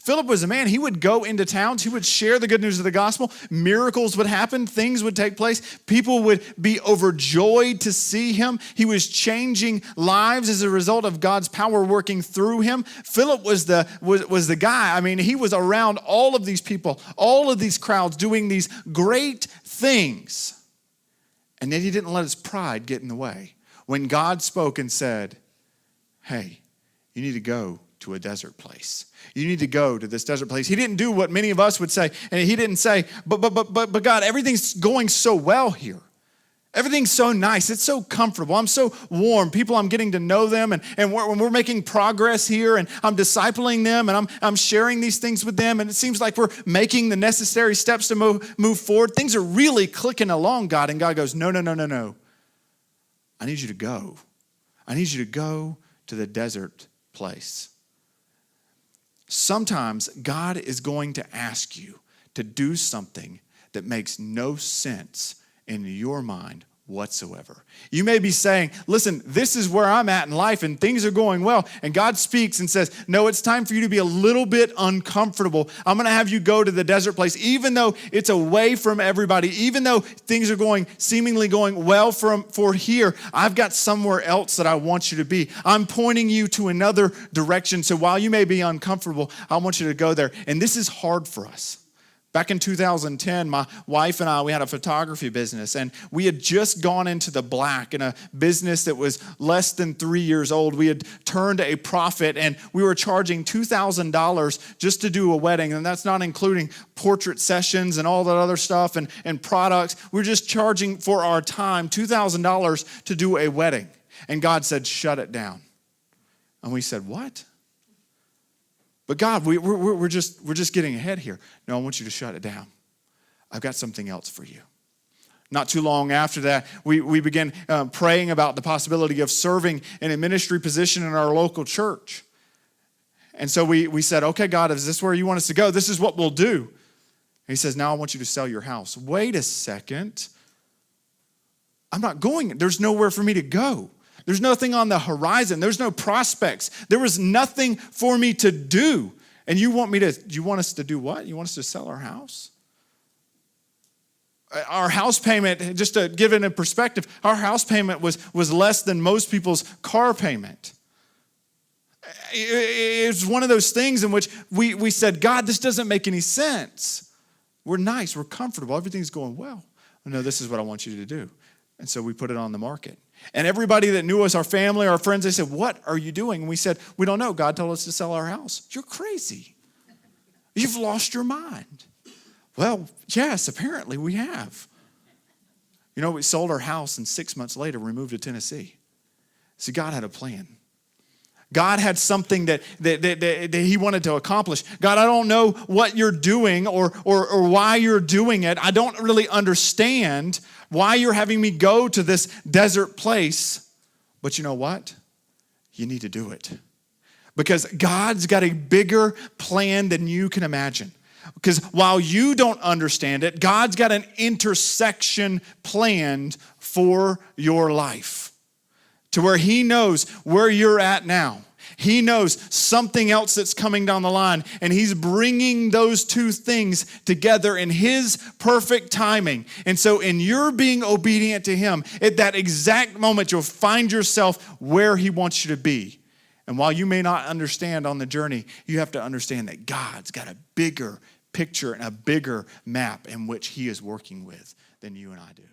Philip was a man, he would go into towns, he would share the good news of the gospel, miracles would happen, things would take place, people would be overjoyed to see him. He was changing lives as a result of God's power working through him. Philip was the guy. I mean, he was around all of these people, all of these crowds doing these great things. And yet he didn't let his pride get in the way. When God spoke and said, hey, you need to go to a desert place. You need to go to this desert place. He didn't do what many of us would say, and he didn't say, but God, everything's going so well here. Everything's so nice. It's so comfortable. I'm so warm. People, I'm getting to know them, and we're making progress here, and I'm discipling them, and I'm sharing these things with them, and it seems like we're making the necessary steps to move forward. Things are really clicking along, God, and God goes, no. I need you to go. I need you to go to the desert place. Sometimes God is going to ask you to do something that makes no sense in your mind whatsoever. You may be saying, listen, this is where I'm at in life and things are going well. And God speaks and says, no, it's time for you to be a little bit uncomfortable. I'm going to have you go to the desert place, even though it's away from everybody, even though things are seemingly going well for here. I've got somewhere else that I want you to be. I'm pointing you to another direction. So while you may be uncomfortable, I want you to go there. And this is hard for us. Back in 2010, my wife and I, we had a photography business, and we had just gone into the black in a business that was less than 3 years old. We had turned a profit, and we were charging $2,000 just to do a wedding, and that's not including portrait sessions and all that other stuff and products. We were just charging for our time $2,000 to do a wedding. And God said, shut it down. And we said, what? But God, we're just getting ahead here. No, I want you to shut it down. I've got something else for you. Not too long after that, we began praying about the possibility of serving in a ministry position in our local church. And so we said, okay, God, is this where you want us to go? This is what we'll do. And he says, now I want you to sell your house. Wait a second. I'm not going. There's nowhere for me to go. There's nothing on the horizon. There's no prospects. There was nothing for me to do. And you want us to do what? You want us to sell our house? Our house payment, just to give it in perspective, our house payment was less than most people's car payment. It's one of those things in which we said, God, this doesn't make any sense. We're nice. We're comfortable. Everything's going well. No, this is what I want you to do. And so we put it on the market. And everybody that knew us, our family, our friends, they said, what are you doing? And we said, we don't know. God told us to sell our house. You're crazy. You've lost your mind. Well, yes, apparently we have. You know, we sold our house, and 6 months later, we moved to Tennessee. See, God had a plan. God had something that he wanted to accomplish. God, I don't know what you're doing or why you're doing it. I don't really understand why you're having me go to this desert place. But you know what? You need to do it. Because God's got a bigger plan than you can imagine. Because while you don't understand it, God's got an intersection planned for your life. To where he knows where you're at now. He knows something else that's coming down the line, and he's bringing those two things together in his perfect timing. And so in your being obedient to him, at that exact moment, you'll find yourself where he wants you to be. And while you may not understand on the journey, you have to understand that God's got a bigger picture and a bigger map in which he is working with than you and I do.